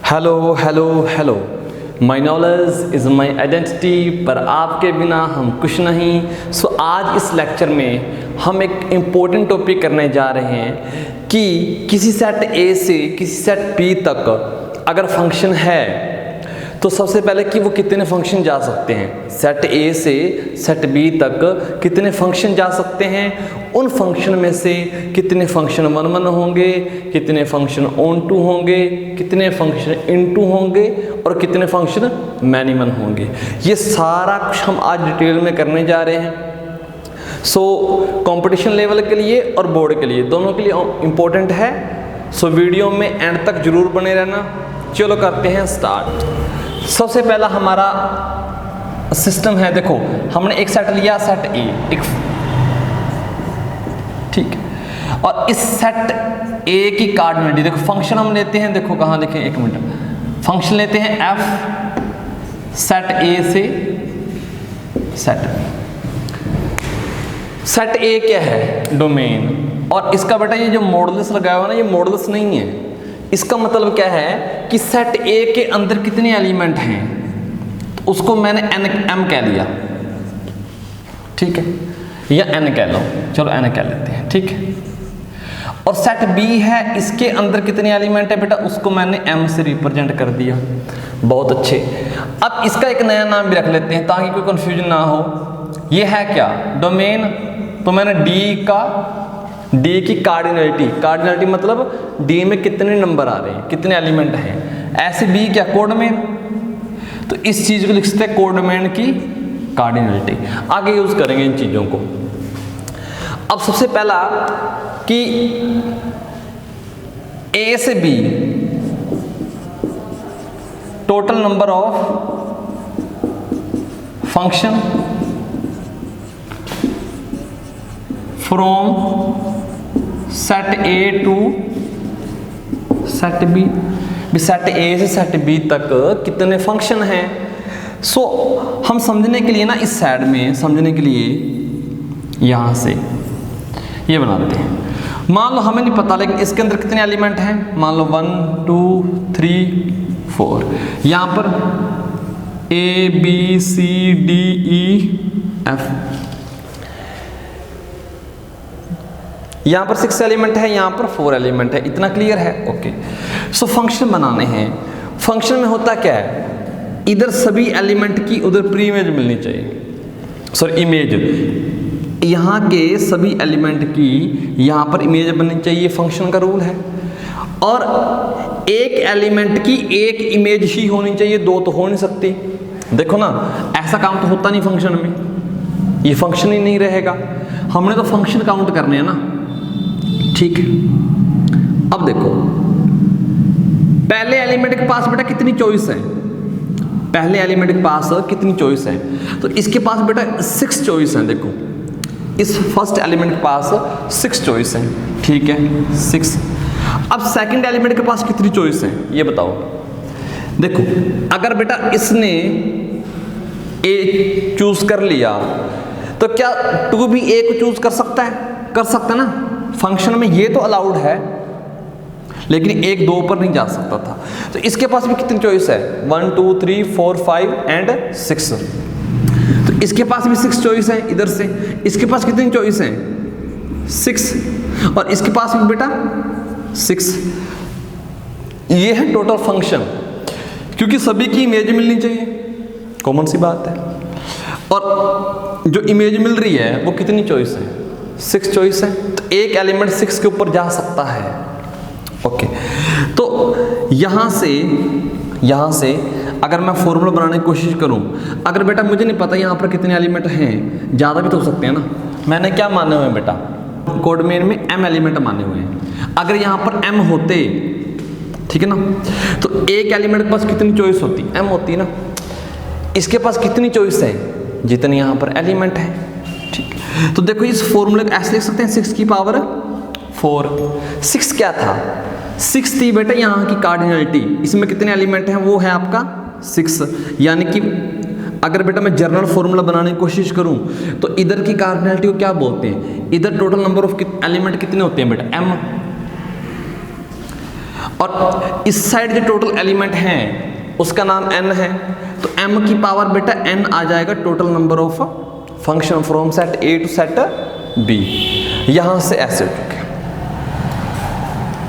Hello hello hello, my knowledge is my identity, पर आपके बिना हम कुछ नहीं। सो आज इस लेक्चर में हम एक इम्पोर्टेंट टॉपिक करने जा रहे हैं कि किसी सेट ए से किसी सेट बी तक अगर फंक्शन है तो सबसे पहले कि वो कितने फंक्शन जा सकते हैं। सेट ए से सेट बी तक कितने फंक्शन जा सकते हैं, उन फंक्शन में से कितने फंक्शन वन वन होंगे, कितने फंक्शन ऑन टू होंगे, कितने फंक्शन इन टू होंगे और कितने फंक्शन मैनी वन होंगे। ये सारा कुछ हम आज डिटेल में करने जा रहे हैं। सो कंपटीशन लेवल के लिए और बोर्ड के लिए, दोनों के लिए इम्पोर्टेंट है। सो वीडियो में एंड तक जरूर बने रहना। चलो करते हैं स्टार्ट। सबसे पहला हमारा सिस्टम है, देखो हमने एक सेट लिया, सेट ए एक, ठीक है, और इस सेट ए की कार्डिनलिटी देखो, फंक्शन हम लेते हैं, देखो कहाँ देखें, एक मिनट, फंक्शन लेते हैं एफ सेट ए से सेट बी। सेट ए क्या है, डोमेन, और इसका बेटा ये जो मॉडुलस लगाया हुआ ना, ये मॉडुलस नहीं है। इसका मतलब क्या है कि सेट ए के अंदर कितने एलिमेंट हैं, तो उसको मैंने एम कह लिया, ठीक है, या एन कह लो, चलो एन कह लेते हैं, ठीक है। और सेट बी है, इसके अंदर कितने एलिमेंट है बेटा, उसको मैंने एम से रिप्रेजेंट कर दिया। बहुत अच्छे। अब इसका एक नया नाम भी रख लेते हैं ताकि कोई कंफ्यूजन ना हो। ये है क्या, डोमेन, तो मैंने डी की कार्डिनलिटी मतलब डी में कितने नंबर आ रहे हैं, कितने एलिमेंट हैं। ऐसे बी क्या, कोडोमेन, तो इस चीज को लिख सकते हैं कोडोमेन की कार्डिनलिटी। आगे यूज करेंगे इन चीजों को। अब सबसे पहला कि ए से B total number of function from set A to set B, set A से सेट बी तक कितने फंक्शन हैं। सो हम समझने के लिए ना, इस साइड में समझने के लिए यहां से ये बनाते हैं। मान लो हमें नहीं पता, लेकिन इसके अंदर कितने एलिमेंट हैं, मान लो 1 2 3 4, यहां पर A B C D E F, यहां पर 6 एलिमेंट है, यहां पर 4 एलिमेंट है। इतना क्लियर है, ओके। सो फंक्शन बनाने हैं। फंक्शन में होता क्या है, इधर सभी एलिमेंट की उधर प्री इमेज मिलनी चाहिए, सॉरी इमेज, यहां के सभी एलिमेंट की यहां पर इमेज बननी चाहिए, फंक्शन का रूल है। और एक एलिमेंट की एक इमेज ही होनी चाहिए, दो तो हो नहीं सकती। देखो ना, ऐसा काम तो होता नहीं फंक्शन में, ये फंक्शन ही नहीं रहेगा। हमने तो फंक्शन काउंट करने हैं ना, ठीक है। अब देखो, पहले एलिमेंट के पास बेटा कितनी चॉइस है, पहले एलिमेंट के पास कितनी चॉइस है, तो इसके पास बेटा 6 चॉइस है। देखो इस फर्स्ट एलिमेंट के पास 6 चॉइस है, ठीक है, 6। अब सेकंड एलिमेंट के पास कितनी चॉइस है, ये बताओ। देखो अगर बेटा इसने ए चूज कर लिया, तो क्या 2 भी ए को चूज कर सकता है, कर सकता है ना। फंक्शन में ये तो अलाउड है, लेकिन 1 2 पर नहीं जा सकता था। तो इसके पास भी कितनी चॉइस है, 1 2 3 4 5 एंड 6, तो इसके पास भी 6 चॉइस है। इधर से इसके पास कितनी चॉइस है, 6, और इसके पास भी बेटा 6। ये है टोटल फंक्शन, क्योंकि सभी की इमेज मिलनी चाहिए, कॉमन सी बात है। और जो इमेज मिल रही है वो कितनी चॉइस है, 6 चॉइस है, तो एक एलिमेंट 6 के ऊपर जा सकता है, ओके। तो यहां से अगर मैं फॉर्मूला बनाने की कोशिश करूं, अगर बेटा मुझे नहीं पता यहां पर कितने एलिमेंट हैं, ज़्यादा भी तो हो सकते हैं ना। मैंने क्या माने हुए हैं बेटा, कोडमेन में m एलिमेंट माने हुए हैं। अगर यहां पर m होते, ठीक है ना, तो एक एलिमेंट के पास कितनी चॉइस होती, m होती ना। इसके पास कितनी चॉइस है, जितने यहां पर एलिमेंट है, ठीक। तो देखो इस फॉर्मूले को ऐसे लिख सकते हैं, 6 की पावर 4। 6 क्या था, 6 थी बेटा यहाँ की कार्डिनलिटी, इसमें कितने एलिमेंट हैं, वो है आपका 6। यानी कि अगर बेटा मैं जनरल फॉर्मूला बनाने की कोशिश करूं, तो इधर की कार्डिनलिटी को क्या बोलते हैं, इधर टोटल नंबर ऑफ एलिमेंट कितने होते हैं बेटा, m। और इस साइड जो टोटल एलिमेंट हैं उसका नाम n है, तो m की पावर बेटा n आ जाएगा total number of function from set A to set B। यहां से ऐसे हो चुके,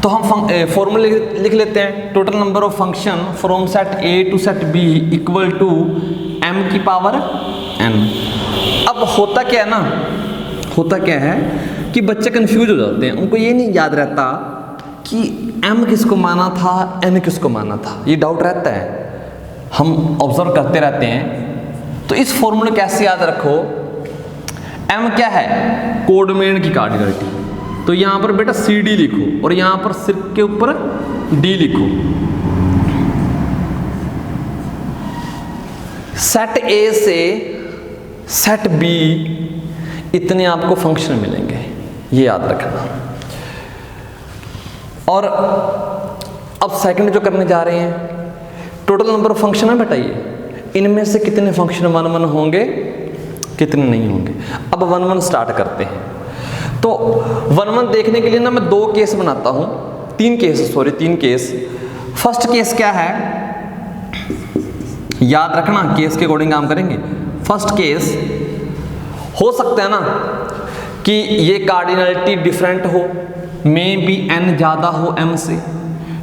तो हम फॉर्मूले लिख लेते हैं। Total number of function from set A to set B equal to m की पावर n। अब होता क्या है ना, होता क्या है कि बच्चे कंफ्यूज हो जाते हैं, उनको ये नहीं याद रहता कि m किसको माना था, n किसको माना था, ये डाउट रहता है। हम ऑब्जर्व करते रहते हैं। तो इस फॉर्मूले कैसे याद रखो, m क्या है, कोड मेन की कार्डिनलिटी, तो यहां पर बेटा CD लिखो और यहां पर सिर के ऊपर D लिखो। सेट A से सेट B इतने आपको फंक्शन मिलेंगे, ये याद रखना। और अब सेकंड जो करने जा रहे हैं, टोटल नंबर ऑफ फंक्शन है बेटा ये, इनमें से कितने फंक्शन 1 1 होंगे, कितने नहीं होंगे। अब 1 1 स्टार्ट करते हैं। तो 1 1 देखने के लिए ना मैं 2 केस बनाता हूं, 3 केस। फर्स्ट केस क्या है, याद रखना, केस के अकॉर्डिंग काम करेंगे। फर्स्ट केस हो सकता है ना कि ये कार्डिनलिटी डिफरेंट हो, मे बी n ज़्यादा हो m से,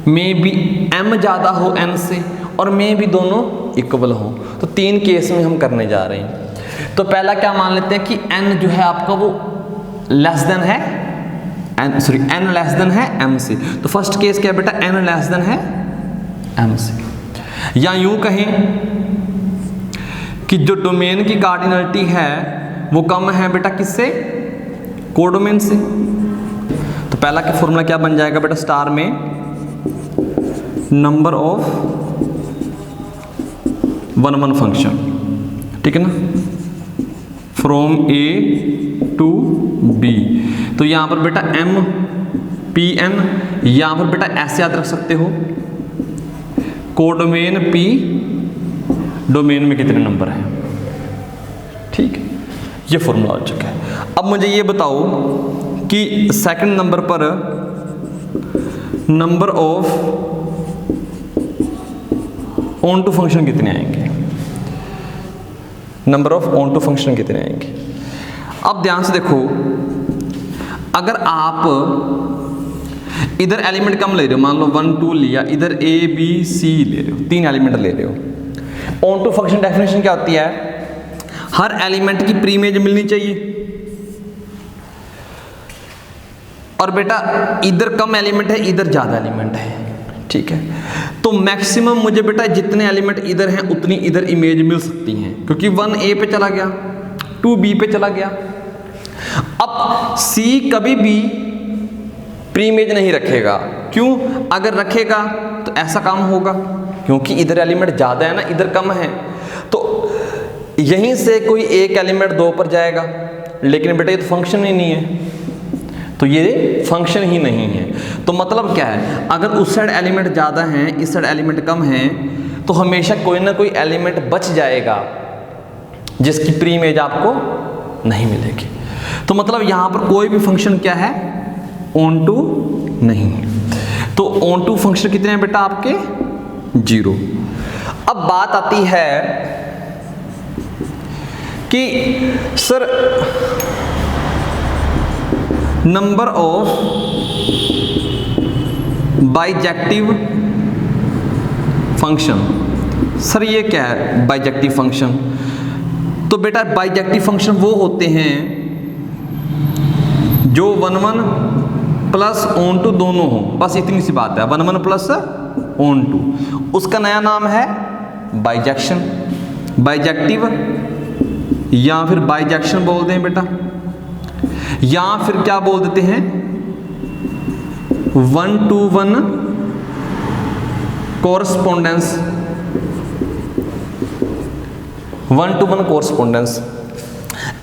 मे बी m ज़्यादा हो n से, और मे बी दोनों इक्वल हो। तो 3 केस में हम करने जा रहे हैं। तो पहला क्या मान लेते हैं कि n जो है आपका वो लेस देन है n लेस देन है m से। तो फर्स्ट केस क्या है बेटा, n लेस देन है m से। या यूं कहें कि जो डोमेन की कार्डिनलिटी है वो कम है बेटा किससे, कोडोमेन से। तो पहला का फॉर्मूला क्या बन जाएगा बेटा, स्टार में नंबर ऑफ 1 1 फंक्शन, ठीक है ना, फ्रॉम A टू B। तो यहां पर बेटा m p n, यहां पर बेटा ऐसे याद रख सकते हो, कोडोमेन P, डोमेन में कितने नंबर हैं, ठीक है। ये फॉर्मूला आ चुका है। अब मुझे ये बताओ कि सेकंड नंबर पर number of onto function कितने आएंगे, number of onto function कितने आएंगे। अब ध्यान से देखो, अगर आप इधर एलिमेंट कम ले रहे हो, मान लो 1 2 लिया, इधर A B C ले रहे हो, 3 एलिमेंट ले रहे हो। ऑन टू फंक्शन डेफिनेशन क्या होती है, हर एलिमेंट की प्री इमेज मिलनी चाहिए। और बेटा इधर कम एलिमेंट है, इधर ज्यादा एलिमेंट है, ठीक है। तो मैक्सिमम मुझे बेटा जितने एलिमेंट इधर हैं उतनी इधर इमेज मिल सकती हैं, क्योंकि 1 A पे चला गया, 2 B पे चला गया। अब C कभी भी प्री इमेज नहीं रखेगा, क्यों, अगर रखेगा तो ऐसा काम होगा, क्योंकि इधर एलिमेंट ज्यादा है ना, इधर कम है। तो यहीं से कोई एक एलिमेंट 2 पर जाएगा, लेकिन बेटा ये तो फंक्शन ही नहीं है, तो ये फंक्शन ही नहीं है। तो मतलब क्या है, अगर उस साइड एलिमेंट ज़्यादा हैं, इस साइड एलिमेंट कम हैं, तो हमेशा कोई ना कोई एलिमेंट बच जाएगा जिसकी प्री इमेज आपको नहीं मिलेगी। तो मतलब यहाँ पर कोई भी फंक्शन क्या है, ऑन टू नहीं है। तो ऑन टू फंक्शन कितने हैं बेटा आपके, 0। अब बात आती है कि sir number of bijective function, sir ये क्या है बाइजेक्टिव फंक्शन। तो बेटा बाइजेक्टिव फंक्शन वो होते हैं जो 1 1 प्लस ऑन टू दोनों हो, बस इतनी सी बात है, 1 1 प्लस ऑन टू, उसका नया नाम है बाइजेक्शन, बाइजेक्टिव, या फिर बाइजेक्शन बोलते हैं बेटा, या फिर क्या बोल देते हैं 1 to 1 कोरस्पोंडेंस, 1 to 1 कोरस्पोंडेंस।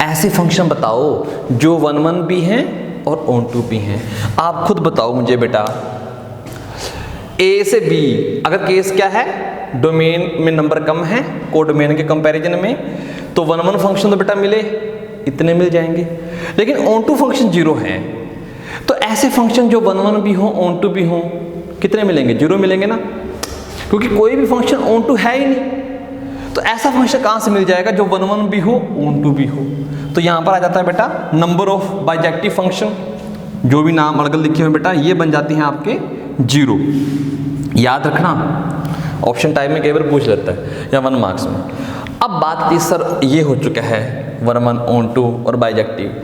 ऐसे फंक्शन बताओ जो 1 1 भी हैं और ऑन टू भी हैं। आप खुद बताओ मुझे बेटा, A से B अगर केस क्या है, डोमेन में नंबर कम है कोडोमेन के कंपैरिजन में, तो 1 1 फंक्शन तो बेटा मिले, इतने मिल जाएंगे। लेकिन ऑन टू फंक्शन 0 है, तो ऐसे फंक्शन जो 1 1 भी हो ऑन टू भी हो कितने मिलेंगे? 0 मिलेंगे ना, क्योंकि कोई भी फंक्शन ऑन टू है ही नहीं। तो ऐसा फंक्शन कहाँ से मिल जाएगा जो 1 1 भी हो, ऑन टू भी हो? तो यहाँ पर आ जाता है बेटा नंबर ऑफ बाइजेक्टिव फंक्शन, जो भी नाम अलग लिखे हुए बेटा ये बन जाती हैं आपके 0। याद रखना, ऑप्शन टाइप में कई बार पूछ लेता है या 1 मार्क्स में। अब बात थी सर ये हो चुका है 1 1 ऑन टू और बाइजेक्टिव।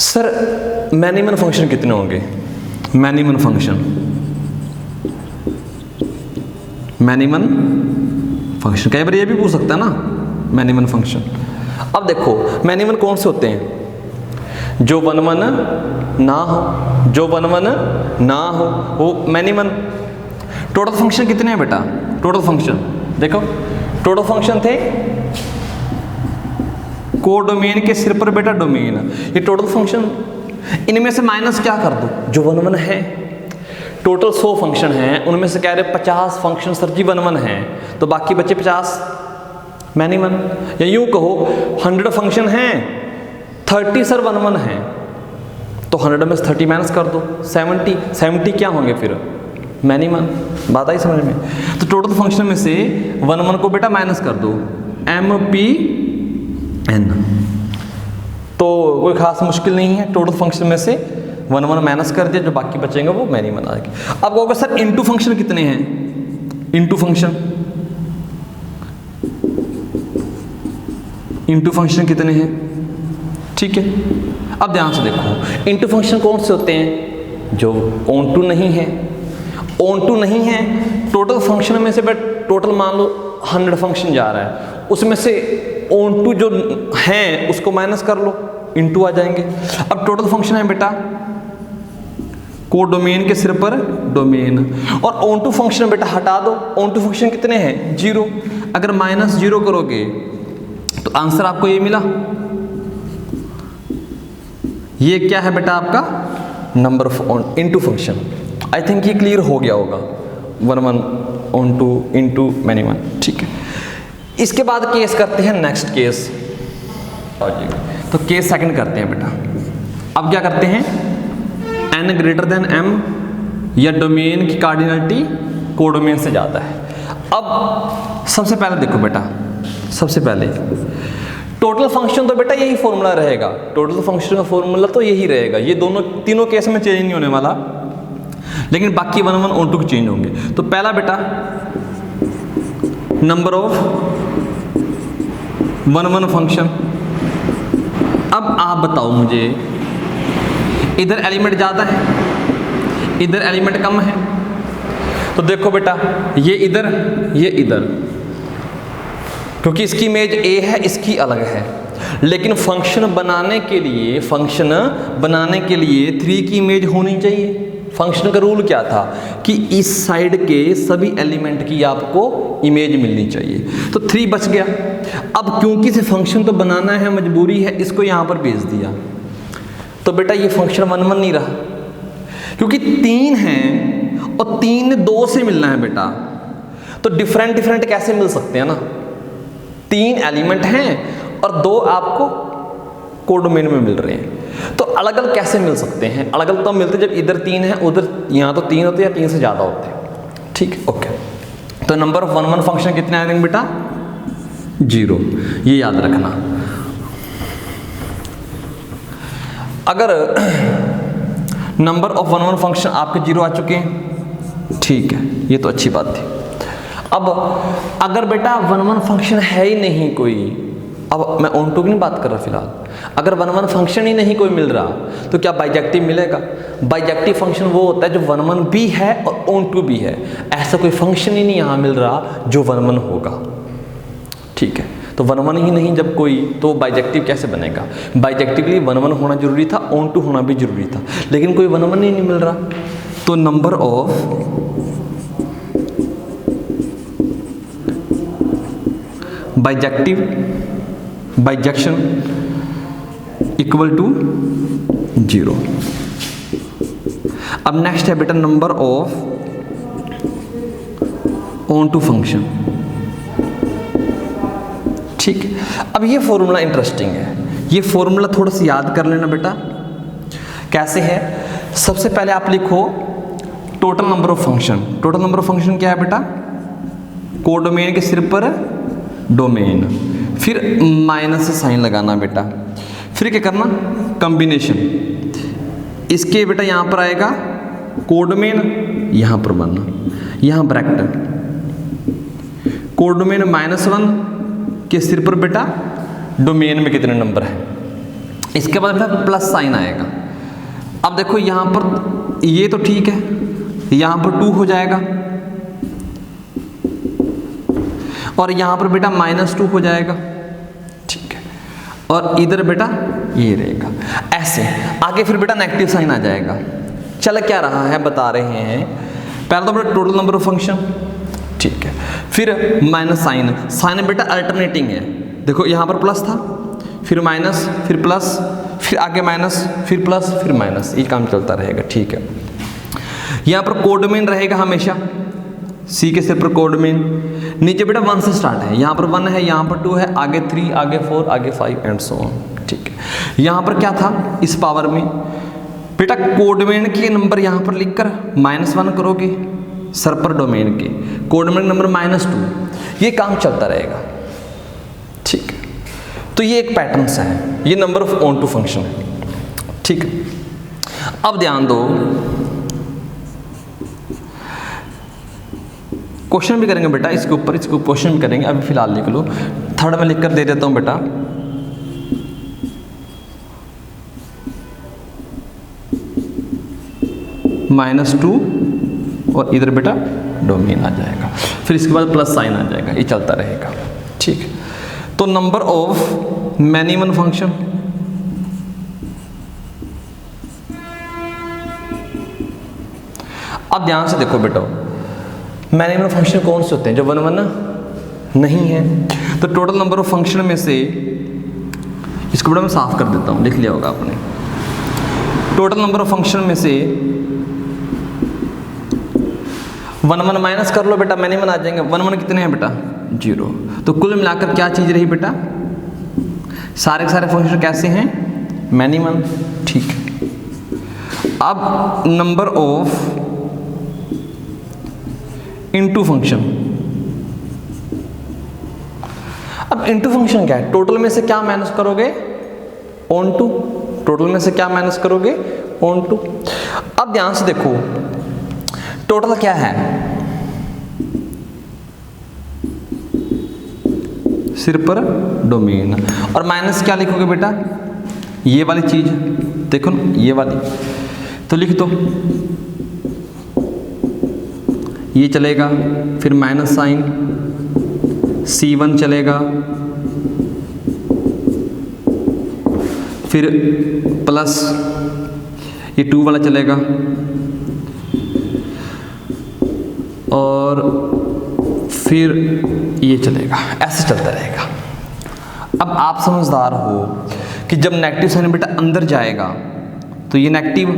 सर मैनीमन फंक्शन कितने होंगे? मैनीमन फंक्शन, मैनीमन फंक्शन कई बार ये भी पूछ सकता है ना, मैनीमन फंक्शन। अब देखो मैनीमन कौन से होते हैं? जो 1 1 ना हो, जो 1 1 ना हो वो मैनीमन। टोटल फंक्शन कितने हैं बेटा? टोटल फंक्शन देखो, टोटल फंक्शन थे कोडोमेन के सिर पर बेटा डोमेन, ये टोटल फंक्शन। इनमें से माइनस क्या कर दो? जो 1 1 है। टोटल 100 फंक्शन हैं, उनमें से कह रहे 50 फंक्शन सर जी 1 1 हैं, तो बाकी बचे 50 मैनीमन। या यूं कहो 100 फंक्शन हैं, 30 सर 1 1 हैं, तो 100 में से 30 माइनस कर दो, 70 क्या होंगे फिर? मैनीमन। बात आई समझ में? तो टोटल फंक्शन में से 1 1 को बेटा माइनस कर दो, MPN। तो कोई खास मुश्किल नहीं है, टोटल फंक्शन में से 1 1 माइनस कर दिया, जो बाकी बचेंगे वो मैनीमन आएगी। अब कहोगे सर इनटू फंक्शन कितने हैं? इनटू फंक्शन, इनटू फंक्शन कितने हैं? ठीक है, अब ध्यान से देखो इनटू फंक्शन कौन से होते हैं? जो ऑन टू नहीं है। ऑन टू नहीं है, टोटल फंक्शन में से बट टोटल मान लो 100 फंक्शन जा रहा है, उसमें से ऑन टू जो हैं उसको माइनस कर लो, इनटू आ जाएंगे। अब टोटल फंक्शन है बेटा कोडोमेन के सिर पर डोमेन, और ऑन टू फंक्शन बेटा हटा दो। ऑन टू फंक्शन कितने हैं? 0। अगर -0 करोगे तो आंसर आपको ये मिला। ये क्या है बेटा आपका? Number of on into function. I think ये क्लियर हो गया होगा, 1 1 ऑन टू इनटू मैनीमन। ठीक है, इसके बाद केस करते हैं नेक्स्ट केस। तो केस सेकंड करते हैं बेटा। अब क्या करते हैं? n ग्रेटर देन m या डोमेन की कार्डिनलिटी कोडोमेन से ज़्यादा है। अब सबसे पहले देखो बेटा, सबसे पहले टोटल फंक्शन तो बेटा यही फॉर्मूला रहेगा, टोटल फंक्शन का फॉर्मूला तो यही रहेगा, ये दोनों तीनों केस में चेंज नहीं होने वाला, लेकिन बाकी 1 1 ऑन टू चेंज होंगे। तो पहला बेटा नंबर ऑफ 1 1 फंक्शन। अब आप बताओ मुझे, इधर एलिमेंट ज़्यादा है, इधर एलिमेंट कम है, तो देखो बेटा ये इधर, ये इधर, क्योंकि इसकी इमेज A है, इसकी अलग है, लेकिन फंक्शन बनाने के लिए 3 की इमेज होनी चाहिए। फंक्शन का रूल क्या था कि इस साइड के सभी एलिमेंट की आपको इमेज मिलनी चाहिए, तो 3 बच गया। अब क्योंकि इसे फंक्शन तो बनाना है, मजबूरी है, इसको यहाँ पर भेज दिया, तो बेटा ये फंक्शन 1 1 नहीं रहा, क्योंकि 3 हैं और 3 ने 2 से मिलना है बेटा, तो डिफरेंट कैसे मिल सकते हैं ना? 3 एलिमेंट हैं और 2 आपको कोडोमेन में मिल रहे हैं, तो अलग अलग कैसे मिल सकते हैं? अलग अलग तो मिलते जब इधर 3 है, उधर यहाँ तो 3 होते हैं या 3 से ज़्यादा होते हैं। ठीक, ओके। तो नंबर ऑफ 1 1 फंक्शन कितने आएंगे बेटा? 0, ये याद रखना। अगर नंबर ऑफ 1 1 फंक्शन आपके 0 आ चुके हैं, ठीक है, ये तो अच्छी बात थी। अब अगर बेटा 1 1 फंक्शन है ही नहीं कोई, अब मैं ऑन टू की नहीं बात कर रहा फिलहाल, अगर 1 1 फंक्शन ही नहीं कोई मिल रहा तो क्या बाइजेक्टिव मिलेगा? बाइजेक्टिव फंक्शन वो होता है जो 1 1 भी है और ऑन टू भी है, ऐसा कोई फंक्शन ही नहीं यहाँ मिल रहा जो 1 1 होगा। ठीक है, तो 1 1 ही नहीं जब कोई, तो बाइजेक्टिव कैसे बनेगा? बाइजेक्टिवली 1 1 होना जरूरी था, ऑन टू होना भी जरूरी था, लेकिन कोई 1 1 ही नहीं मिल रहा, तो number of bijection equal to 0। अब नेक्स्ट है बेटा number of onto function. ठीक, अब ये फॉर्मूला इंटरेस्टिंग है, ये फॉर्मूला थोड़ा सा याद कर लेना बेटा। कैसे है? सबसे पहले आप लिखो total number of function, total number of function क्या है बेटा, कोडोमेन के सिर पर डोमेन, फिर माइनस से साइन लगाना बेटा, फिर क्या करना, कॉम्बिनेशन, इसके बेटा यहाँ पर आएगा कोडोमेन, यहाँ पर बनना, यहाँ ब्रैकेट, कोडोमेन -1 के सिर पर बेटा डोमेन में कितने नंबर है, इसके बाद बेटा प्लस साइन आएगा। अब देखो यहाँ पर ये तो ठीक है, यहाँ पर 2 हो जाएगा और यहाँ पर बेटा -2 हो जाएगा, ठीक है, और इधर बेटा ये रहेगा। ऐसे आगे फिर बेटा नेगेटिव साइन आ जाएगा। चल क्या रहा है बता रहे हैं, पहले तो बेटा टोटल नंबर ऑफ फंक्शन, ठीक है, फिर माइनस साइन, साइन बेटा अल्टरनेटिंग है, देखो यहाँ पर प्लस था, फिर माइनस, फिर प्लस, फिर आगे माइनस, फिर प्लस, फिर माइनस, ये काम चलता रहेगा, ठीक है। यहाँ पर कोडोमेन रहेगा हमेशा, सी के सिर पर कोडोमेन, नीचे बेटा 1 से स्टार्ट है, यहाँ पर 1 है, यहाँ पर 2 है, आगे 3, आगे 4, आगे 5 एंड सो ऑन, ठीक है। यहाँ पर क्या था इस पावर में बेटा, कोडोमेन के नंबर यहाँ पर लिखकर -1 करोगे सर पर डोमेन के, कोडोमेन नंबर -2, ये काम चलता रहेगा, ठीक है। तो ये एक पैटर्न सा है, ये number of onto function है, ठीक है। अब ध्यान दो, क्वेश्चन भी करेंगे बेटा इसके ऊपर, इसको क्वेश्चन भी करेंगे, अभी फिलहाल लिख लो, थर्ड में लिखकर दे देता हूं बेटा, -2 और इधर बेटा डोमेन आ जाएगा, फिर इसके बाद प्लस साइन आ जाएगा, ये चलता रहेगा, ठीक है। तो number of many one function, अब ध्यान से देखो बेटा, मैनी वन फंक्शन कौन से होते हैं, जो 1 1 नहीं है। तो टोटल नंबर ऑफ फंक्शन में से, इसको बेटा मैं साफ कर देता हूं, लिख लिया होगा आपने, टोटल नंबर ऑफ फंक्शन में से 1 1 माइनस कर लो बेटा, मैनी वन आ जाएंगे, 1 1 कितने हैं बेटा 0। तो कुल मिलाकर क्या चीज रही बेटा, सारे के सारे फंक्शन कैसे हैं, मैनी वन, ठीक है। अब नंबर ऑफ इनटू फंक्शन, अब इनटू फंक्शन क्या है, टोटल में से क्या माइनस करोगे, ऑन टू, टोटल में से क्या माइनस करोगे, ऑन टू। अब ध्यान से देखो, टोटल क्या है, सिर पर डोमेन, और माइनस क्या लिखोगे बेटा, ये वाली चीज देखो ना, ये वाली, तो लिख दो, ये चलेगा, फिर माइनस साइन, C1 चलेगा, फिर प्लस, ये 2 वाला चलेगा, और फिर ये चलेगा, ऐसे चलता रहेगा। अब आप समझदार हो कि जब नेगेटिव साइन बेटा अंदर जाएगा तो ये नेगेटिव,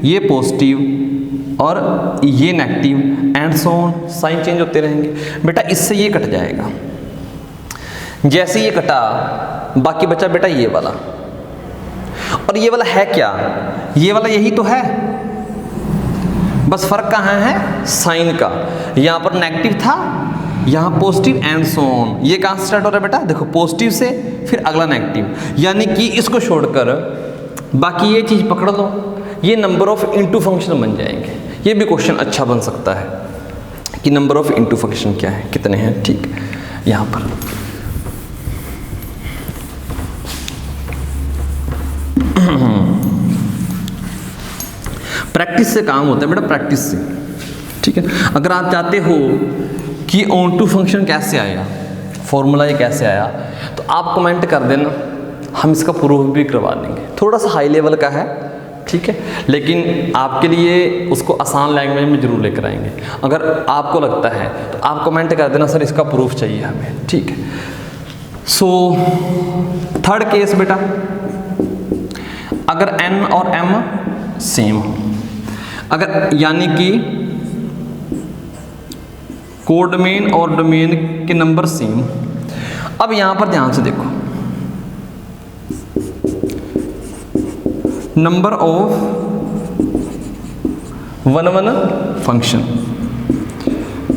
ये पॉजिटिव और ये negative and so on, sign change होते रहेंगे बेटा। इससे ये कट जाएगा, जैसे ये कटा बाकी बचा बेटा ये वाला, और ये वाला है क्या, ये वाला यही तो है, बस फर्क कहाँ है, साइन का। यहाँ पर नेगेटिव था, यहाँ पॉजिटिव एंड सो ऑन। ये कहाँ से स्टार्ट हो रहा है बेटा, देखो पॉजिटिव से फिर अगला नेगेटिव, यानी कि इसको छोड़कर बाकी ये चीज़ पकड़ लो, ये नंबर ऑफ इनटू फंक्शन बन जाएंगे। ये भी क्वेश्चन अच्छा बन सकता है कि नंबर ऑफ इनटू फंक्शन क्या है, कितने हैं, ठीक है। यहाँ पर प्रैक्टिस से काम होता है बेटा, प्रैक्टिस से, ठीक है। अगर आप चाहते हो कि ऑन टू फंक्शन कैसे आया, फॉर्मूला ये कैसे आया, तो आप कमेंट कर देना, हम इसका प्रूफ भी करवा देंगे। थोड़ा सा हाई लेवल का है, ठीक है, लेकिन आपके लिए उसको आसान लैंग्वेज में जरूर लेकर आएंगे। अगर आपको लगता है तो आप कमेंट कर देना, सर इसका प्रूफ चाहिए हमें, ठीक है। सो थर्ड केस बेटा, अगर n और m सेम हो, अगर यानी कि कोडोमेन और डोमेन के नंबर सेम। अब यहां पर ध्यान से देखो, number of 1 1 function.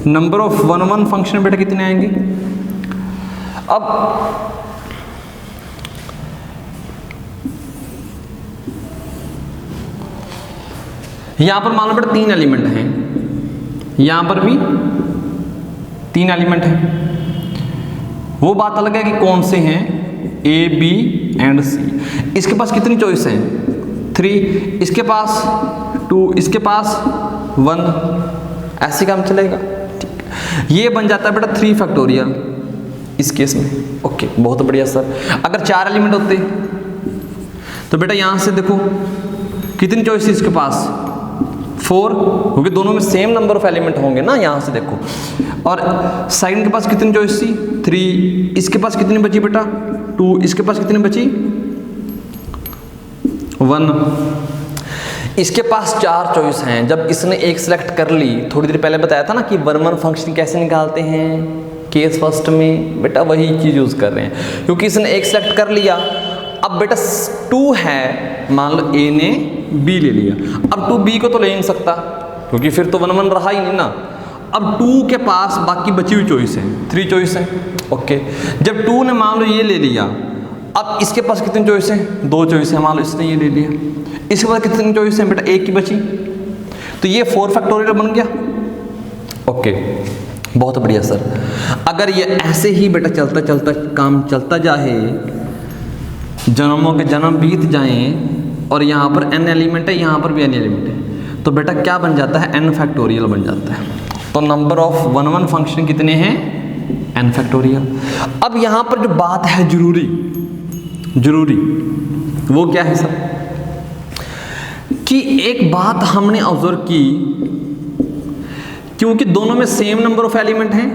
Number of 1 1 function बेटा कितने आएंगे? अब यहां पर मान लो बेटा 3 एलिमेंट हैं, यहां पर भी 3 एलिमेंट हैं। वो बात अलग है कि कौन से हैं, A B एंड C। इसके पास कितनी चॉइस हैं? 3, इसके पास 2, इसके पास 1, ऐसे काम चलेगा। ठीक, ये बन जाता है बेटा 3 फैक्टोरियल इस केस में। ओके, बहुत बढ़िया सर। अगर 4 एलिमेंट होते तो बेटा यहां से देखो कितनी चॉइस थी इसके पास, 4, क्योंकि दोनों में सेम नंबर ऑफ एलिमेंट होंगे ना, यहां से देखो। और सेकंड के पास कितनी चॉइस थी, 3, इसके पास कितनी बची बेटा, 2, इसके पास कितनी बची, 1। इसके पास 4 चॉइस हैं। जब इसने एक सिलेक्ट कर ली, थोड़ी देर पहले बताया था ना कि 1 1 फंक्शन कैसे निकालते हैं केस फर्स्ट में, बेटा वही चीज यूज कर रहे हैं। क्योंकि इसने एक सिलेक्ट कर लिया, अब बेटा 2 है, मान लो A ने B ले लिया, अब 2 B को तो ले नहीं सकता क्योंकि फिर तो 1 1 रहा ही नहीं ना। अब 2 के पास बाकी बची हुई चॉइस है, 3 चॉइस है। ओके, जब 2 ने मान लो ये ले लिया, अब इसके पास कितनी चॉइस है, 2 चॉइस है, मान लो इसने ये ले लिया, इसके पास कितनी चॉइस है बेटा, 1 की बची, तो ये 4 फैक्टोरियल बन गया। ओके, बहुत बढ़िया सर। अगर ये ऐसे ही बेटा चलता चलता काम चलता जाए, जन्मों के जन्म बीत जाएं, और यहाँ पर n एलिमेंट है, यहाँ पर भी n एलिमेंट है, तो बेटा क्या बन जाता है, n फैक्टोरियल बन जाता है। तो नंबर ऑफ 1 1 फंक्शन कितने हैं, n फैक्टोरियल। अब यहाँ पर जो बात है जरूरी वो क्या है सर, कि एक बात हमने ऑब्जर्व की, क्योंकि दोनों में सेम नंबर ऑफ एलिमेंट हैं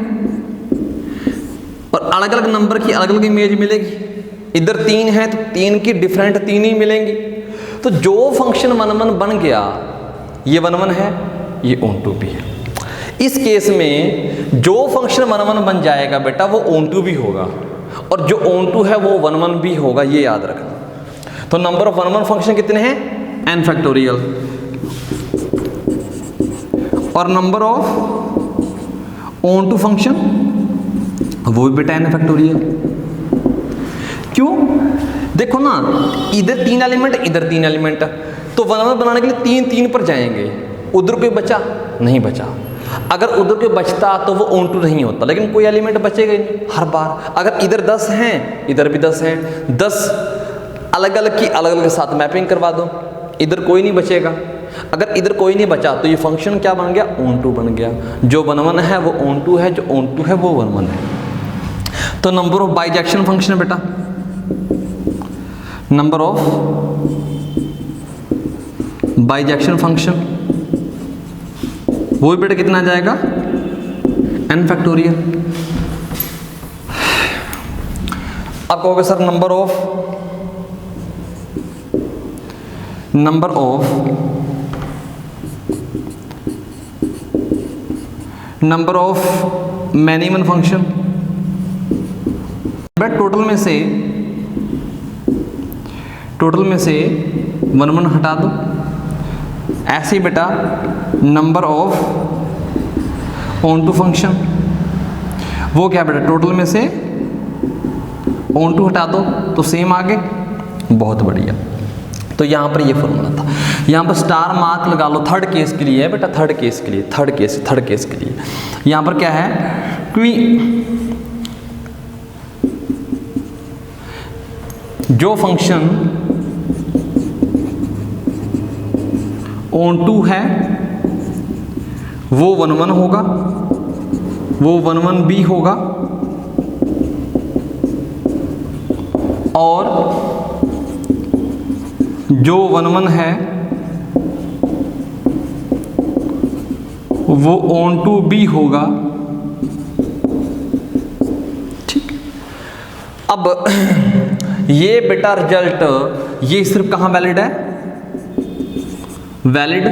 और अलग अलग नंबर की अलग अलग इमेज मिलेगी। इधर 3 है तो 3 की डिफरेंट 3 ही मिलेंगी। तो जो फंक्शन 1 1 बन गया, ये 1 1 है, ये ऑन2 भी है। इस केस में जो फंक्शन 1 1 बन जाएगा बेटा वो ऑन2 भी होगा, और जो ऑन2 है वो 1 1 भी होगा, ये याद रखना। तो नंबर ऑफ 1 1 फंक्शन कितने हैं, n फैक्टोरियल, और नंबर ऑफ ऑन2 फंक्शन वो भी बेटा n फैक्टोरियल। क्यों? देखो ना, इधर 3 एलिमेंट, इधर 3 एलिमेंट, तो 1 1 बनाने के लिए 3 3 पर जाएंगे। उधर कोई बचा नहीं बचा, अगर उधर कोई बचता तो वो ऑन2 नहीं होता, लेकिन कोई एलिमेंट बचेगा ही नहीं हर बार। अगर इधर 10 हैं, इधर भी 10 हैं, 10 अलग अलग की अलग अलग के साथ मैपिंग करवा दो, इधर कोई नहीं बचेगा। अगर इधर कोई नहीं बचा तो ये फंक्शन क्या बन गया, ऑन2 बन गया। जो 1 1 है वो ऑन2 है, जो ऑन2 है वो 1 1 है। तो नंबर ऑफ बाइजेक्शन फंक्शन है बेटा, नंबर ऑफ बाइजेक्शन फंक्शन वो भी बेटा कितना आ जाएगा, n फैक्टोरियल। अब कहोगे sir number of many one function, बेटा टोटल में से 1 1 हटा दो। ऐसे ही बेटा नंबर ऑफ ऑन2 फंक्शन, वो क्या बेटा, टोटल में से ऑन2 हटा दो तो सेम आ गए। बहुत बढ़िया। तो यहाँ पर ये फॉर्मूला था, यहाँ पर स्टार मार्क लगा लो, थर्ड केस के लिए है बेटा, थर्ड केस के लिए। यहाँ पर क्या है कि जो फंक्शन ऑन2 है वो 1 1 होगा, वो 1 1 भी होगा, और जो 1 1 है वो ऑन2 भी होगा। ठीक, अब ये बेटा रिजल्ट ये सिर्फ कहाँ वैलिड है, valid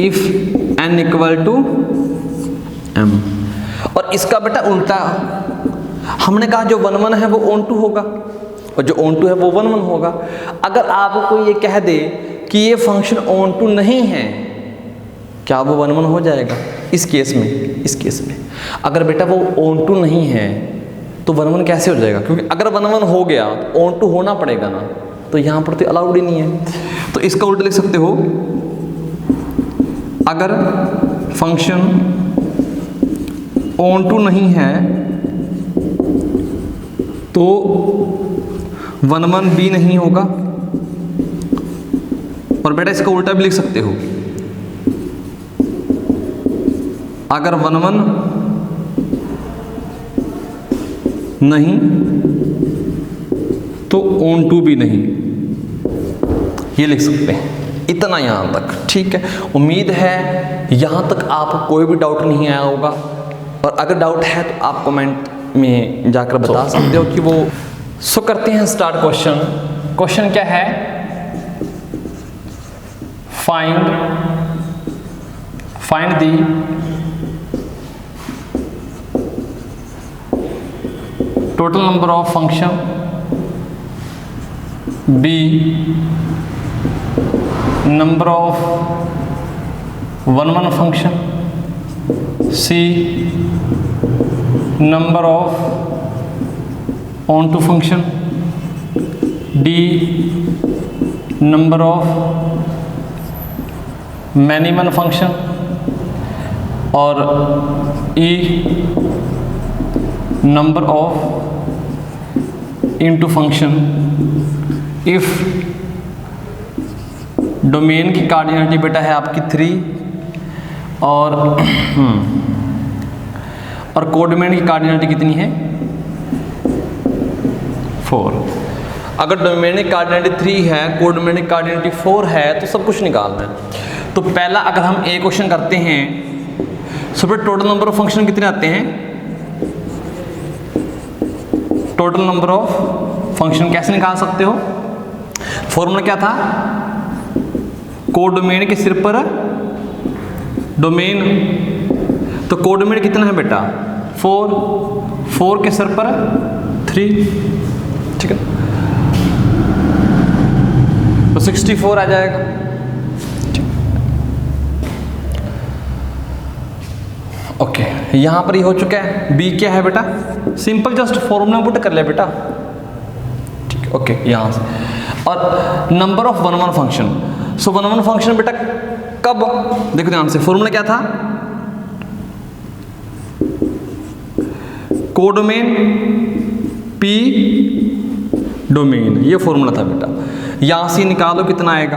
if n equal to m। और इसका बेटा उल्टा, हमने कहा जो 1 1 है वो ऑन2 होगा और जो ऑन2 है वो 1 1 होगा। अगर आपको ये कह दे कि ये फंक्शन ऑन2 नहीं है क्या वो 1 1 हो जाएगा इस केस में? इस केस में अगर बेटा वो ऑन टू नहीं है तो 1 1 कैसे हो जाएगा? क्योंकि अगर 1 1 हो गया तो ऑन टू होना पड़ेगा ना, तो यहाँ पर तो अलाउड ही नहीं है। तो इसका उल्टा लिख सकते हो, अगर फंक्शन ऑन टू नहीं है तो 1 1 भी नहीं होगा। और बेटा इसका उल्टा भी लिख सकते हो, अगर 1 1 नहीं तो ऑन टू भी नहीं, ये लिख सकते हैं। इतना यहाँ तक ठीक है। उम्मीद है यहाँ तक आपको कोई भी डाउट नहीं आया होगा, और अगर डाउट है तो आप कमेंट में जाकर बता सकते हो कि वो। सो करते हैं स्टार्ट क्वेश्चन। क्वेश्चन क्या है? Find the total number of function B number of 1 1 function, C number of onto function, D number of many one function, और E number of into function if domain की cardinality बेटा है आपकी 3 और codomain की cardinality कितनी है? 4। अगर डोमेन की कार्डिनलिटी 3 है, कोडोमेन की कार्डिनलिटी 4 है, तो सब कुछ निकालना है। तो पहला अगर हम एक क्वेश्चन करते हैं, सो फिर टोटल नंबर ऑफ फंक्शन कितने आते हैं? टोटल नंबर ऑफ फंक्शन कैसे निकाल सकते हो? फॉर्मूला क्या था? कोडोमेन के सिर पर डोमेन, तो कोडोमेन कितना है बेटा? 4 के सिर पर 3, ठीक है, तो 64 आ जाएगा। ओके, यहां पर ये हो चुका है। बी क्या है बेटा? सिंपल जस्ट फॉर्मूला पुट कर ले बेटा, ठीक है। ओके, यहां से और number of 1 1 function. So 1 1 function बेटा कब? देखो ध्यान से, फॉर्मूला क्या था? कोडोमेन पी डोमेन, ये फॉर्मूला था बेटा। यहां से निकालो कितना आएगा।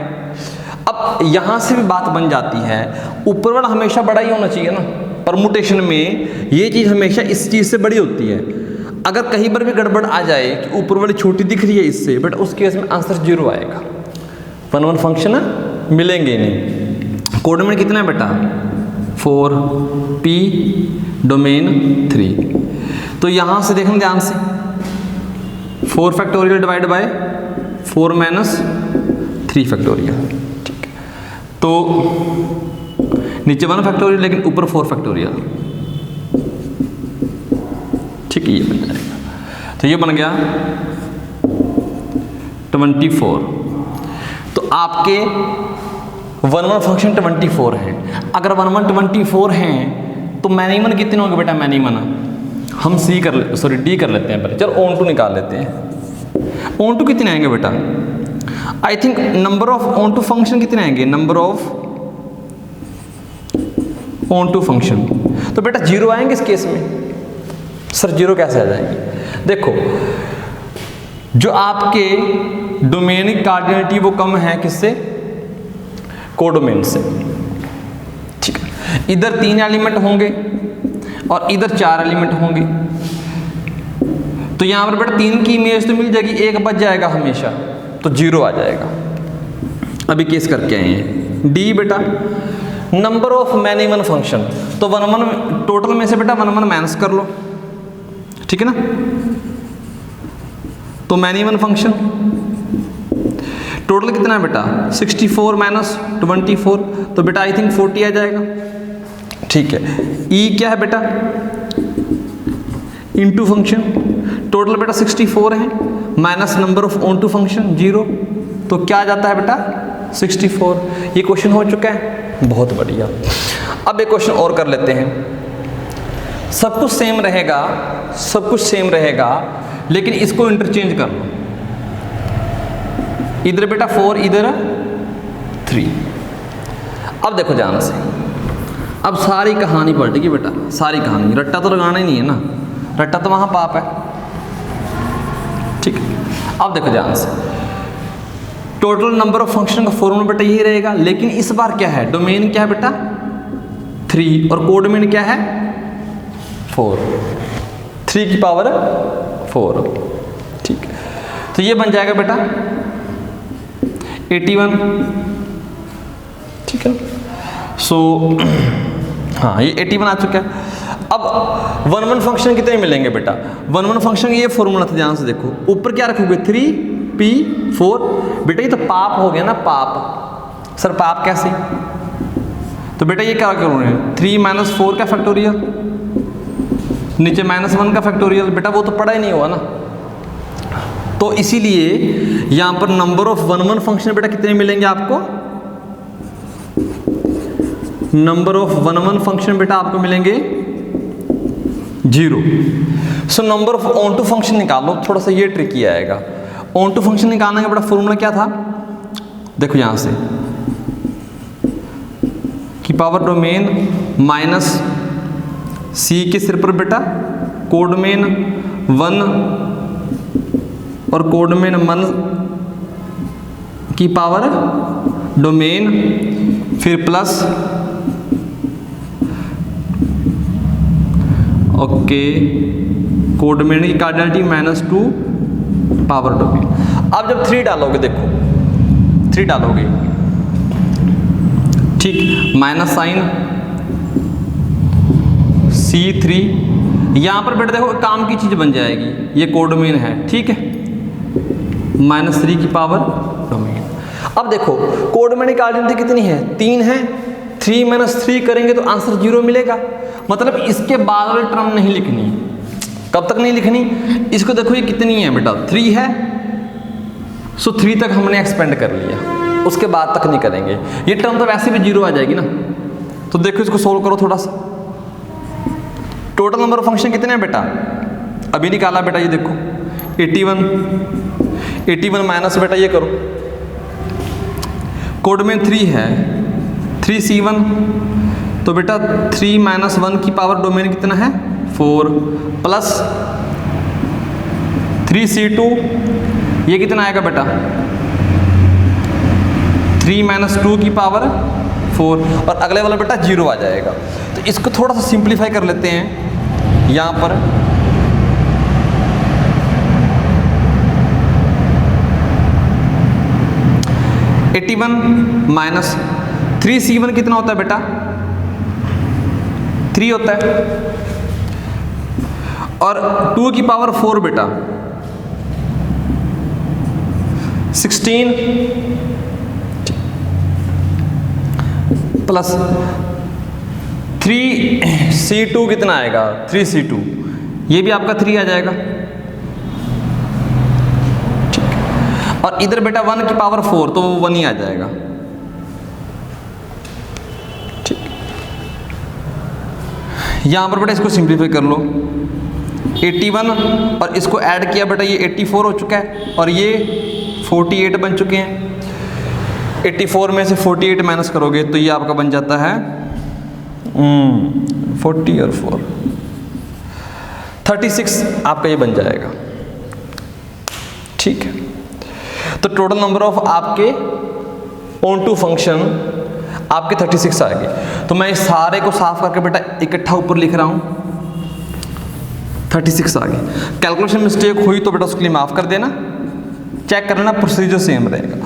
अब यहां से भी बात बन जाती है, ऊपर वाला हमेशा बड़ा ही होना चाहिए ना। परमुटेशन में ये चीज हमेशा इस चीज से बड़ी होती है। अगर कहीं पर भी गड़बड़ आ जाए कि ऊपर वाली छोटी दिख रही है इससे, बट उस केस में आंसर 0 आएगा। 1 1 फंक्शन मिलेंगे नहीं। कोडोमेन कितना है बेटा? 4, पी डोमेन 3। तो यहां से देखना ध्यान से, 4 factorial divide by 4 minus 3 factorial, ठीक है। तो नीचे 1 फैक्टोरियल लेकिन ऊपर 4 फैक्टोरियल, ठीक है, ये बन जाएगा। तो ये बन गया 24। तो आपके 1 1 फंक्शन 24 है। अगर 1 1 24 हैं तो मैनीमन कितने होंगे बेटा? मैनीमन हम डी कर लेते हैं पहले। चलो ऑन टू निकाल लेते हैं। ऑन टू कितने आएंगे बेटा? I think number of onto function कितने आएंगे? Number of onto function, तो बेटा 0 आएंगे इस केस में। सर 0 कैसे आ जाएंगे? देखो, जो आपके डोमेनिक कार्डिनलिटी वो कम है किससे? कोडोमेन से, ठीक है। इधर 3 एलिमेंट होंगे और इधर 4 एलिमेंट होंगे, तो यहां पर बेटा 3 की इमेज तो मिल जाएगी, 1 बच जाएगा हमेशा, तो 0 आ जाएगा। अभी केस करके आए हैं। डी बेटा number of many one function, तो 1 1 टोटल में से बेटा 1 1 माइनस कर लो, ठीक है ना। तो मैनी वन फंक्शन टोटल कितना है बेटा? 64 माइनस 24, तो बेटा आई थिंक 40 आ जाएगा, ठीक है। ई क्या है बेटा? इनटू फंक्शन, टोटल बेटा 64 है, minus number of onto function 0, तो क्या आ जाता है बेटा? 64। ये क्वेश्चन हो चुका है। बहुत बढ़िया। अब एक क्वेश्चन और कर लेते हैं। सब कुछ सेम रहेगा, सब कुछ सेम रहेगा, लेकिन इसको इंटरचेंज कर लो। इधर बेटा 4, इधर 3। अब देखो ध्यान से, अब सारी कहानी पलटेगी बेटा, सारी कहानी। रट्टा तो लगाना ही नहीं है ना, रट्टा तो वहां पाप है। ठीक है, अब देखो ध्यान से, टोटल नंबर ऑफ फंक्शन का फॉर्मूला बेटा यही रहेगा, लेकिन इस बार क्या है, डोमेन क्या है बेटा 3 और कोडमेन क्या है 4, 3 की पावर 4। ठीक है, तो ये बन जाएगा बेटा 81। ठीक है, सो हाँ ये 81 आ चुका है। अब 1 फंक्शन कितने मिलेंगे बेटा, 1 फंक्शन ये फॉर्मूला था, ध्यान से देखो, ऊपर क्या रखोगे 3p4। बेटा ये तो पाप हो गया ना, पाप। सर पाप कैसे, तो बेटा ये क्या करोगे 3 - 4 का फैक्टोरियल, नीचे -1 का फैक्टोरियल। बेटा वो तो पढ़ा ही नहीं हुआ ना, तो इसीलिए यहां पर नंबर ऑफ 1 फंक्शन बेटा कितने मिलेंगे आपको, नंबर ऑफ 1 फंक्शन बेटा आपको मिलेंगे 0। So number of onto function निकालो, थोड़ा सा ये ट्रिकी आएगा। ऑन टू फंक्शन निकालने का बेटा फॉर्मूला क्या था, देखो यहां से की पावर डोमेन माइनस सी के सिर पर बेटा कोडमेन 1 और कोडमेन 1 की पावर डोमेन, फिर प्लस ओके कोडमेन की कार्डिनलिटी -2 पावर डोमेन। अब जब 3 डालोगे, देखो 3 डालोगे, ठीक, माइनस साइन C3, यहां पर बेटा देखो काम की चीज बन जाएगी, ये कोडमेन है, ठीक है, -3 की पावर डोमेन। अब देखो कोडमेन की कार्डिनलिटी कितनी है, 3 है, 3 - 3 करेंगे तो आंसर 0 मिलेगा। मतलब इसके बाद वाली टर्म नहीं लिखनी। कब तक नहीं लिखनी, इसको देखो ये कितनी है बेटा 3 है, सो 3 तक हमने एक्सपेंड कर लिया, उसके बाद तक नहीं करेंगे। ये टर्म तो वैसे भी 0 आ जाएगी ना, तो देखो इसको सोल्व करो थोड़ा सा। टोटल नंबर ऑफ फंक्शन कितने हैं बेटा, अभी निकाला बेटा, ये देखो 81 माइनस बेटा ये करो, कोडमेन 3 है, 3C1, तो बेटा 3 - 1 की पावर डोमेन कितना है 4, प्लस 3C2, ये कितना आएगा बेटा 3 - 2 की पावर 4, और अगले वाला बेटा 0 आ जाएगा। तो इसको थोड़ा सा सिंप्लीफाई कर लेते हैं, यहाँ पर 81 माइनस 3C1 कितना होता है बेटा 3 होता है, और 2 की पावर 4 बेटा 16, प्लस 3C2 कितना आएगा 3C2, ये भी आपका 3 आ जाएगा, ठीक। और इधर बेटा 1 की पावर 4, तो वो 1 ही आ जाएगा, ठीक। यहां पर बेटा इसको सिंप्लीफाई कर लो, 81 और इसको ऐड किया बेटा, ये 84 हो चुका है, और ये 48 बन चुके हैं। 84 में से 48 माइनस करोगे तो ये आपका बन जाता है 40 और 4 36 आपका ये बन जाएगा, ठीक है। तो टोटल नंबर ऑफ आपके ऑन टू फंक्शन आपके 36 आ गए। तो मैं इस सारे को साफ करके बेटा इकट्ठा ऊपर लिख रहा हूं, 36 आ गए। कैलकुलेशन मिस्टेक हुई तो बेटा उसके लिए माफ कर देना, चेक करना प्रोसीजर सेम रहेगा।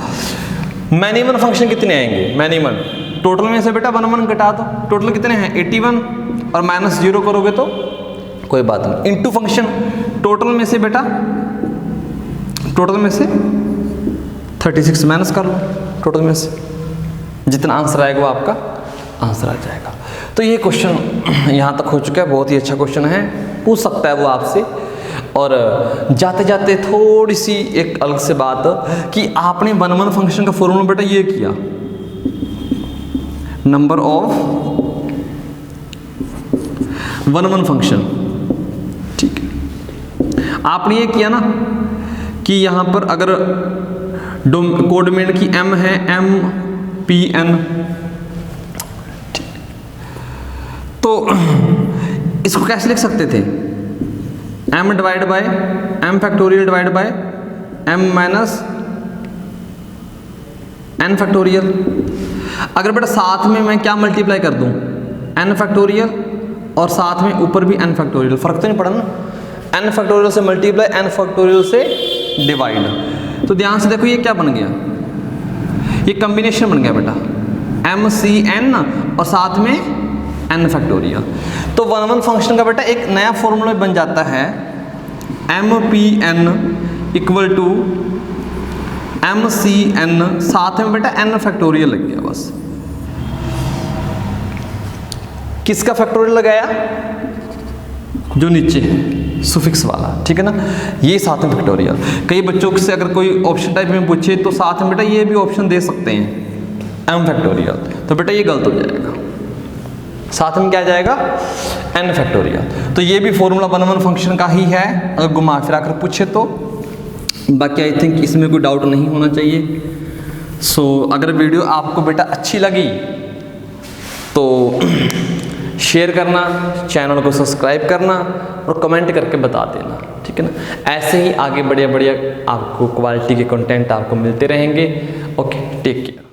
मैनिमल फंक्शन कितने आएंगे, मैनिमल टोटल में से बेटा 1 1 घटा दो, टोटल कितने हैं 81 और माइनस 0 करोगे तो कोई बात नहीं, इनटू फंक्शन टोटल में से बेटा, टोटल में से 36 माइनस कर लो, टोटल में से जितना आंसर आएगा वो आपका आंसर आ जाएगा। तो ये क्वेश्चन यहाँ तक हो चुका है, बहुत ही अच्छा क्वेश्चन है, पूछ सकता है वो आपसे। और जाते जाते थोड़ी सी एक अलग से बात कि आपने 1 1 फंक्शन का फॉर्मूला बेटा ये किया, नंबर ऑफ वन फंक्शन। ठीक है, आपने ये किया ना कि यहां पर अगर कोडोमेन की m है MPN, तो इसको कैसे लिख सकते थे? m divide by m factorial divide by m minus n factorial. अगर बेटा साथ में मैं क्या मल्टीप्लाई कर दूं, n फैक्टोरियल और साथ में ऊपर भी n फैक्टोरियल, फर्क तो नहीं पड़ा ना? n फैक्टोरियल से मल्टीप्लाई, n फैक्टोरियल से डिवाइड। तो ध्यान से देखो ये क्या बन गया, ये कॉम्बिनेशन बन गया बेटा, MCN और साथ में n फैक्टोरियल। तो वन फंक्शन का बेटा एक नया फॉर्मूला बन जाता है, MPN इक्वल टू MCN, साथ में बेटा n फैक्टोरियल लग गया बस। किसका फैक्टोरियल लगाया? जो नीचे है सुफिक्स वाला, ठीक है ना, ये साथ में फैक्टोरियल। कई बच्चों से अगर कोई ऑप्शन टाइप में पूछे तो साथ में बेटा ये भी ऑप्शन दे सकते हैं m फैक्टोरियल, तो बेटा ये गलत हो जाएगा, साथ में क्या आ जाएगा n फैक्टोरियल। तो ये भी फॉर्मूला वन फंक्शन का ही है अगर घुमा फिरा कर पूछे तो। बाकी आई थिंक इसमें कोई डाउट नहीं होना चाहिए। सो अगर वीडियो आपको बेटा अच्छी लगी तो शेयर करना, चैनल को सब्सक्राइब करना और कमेंट करके बता देना, ठीक है ना। ऐसे ही आगे बढ़िया बढ़िया आपको क्वालिटी के कंटेंट आपको मिलते रहेंगे। Okay, take care.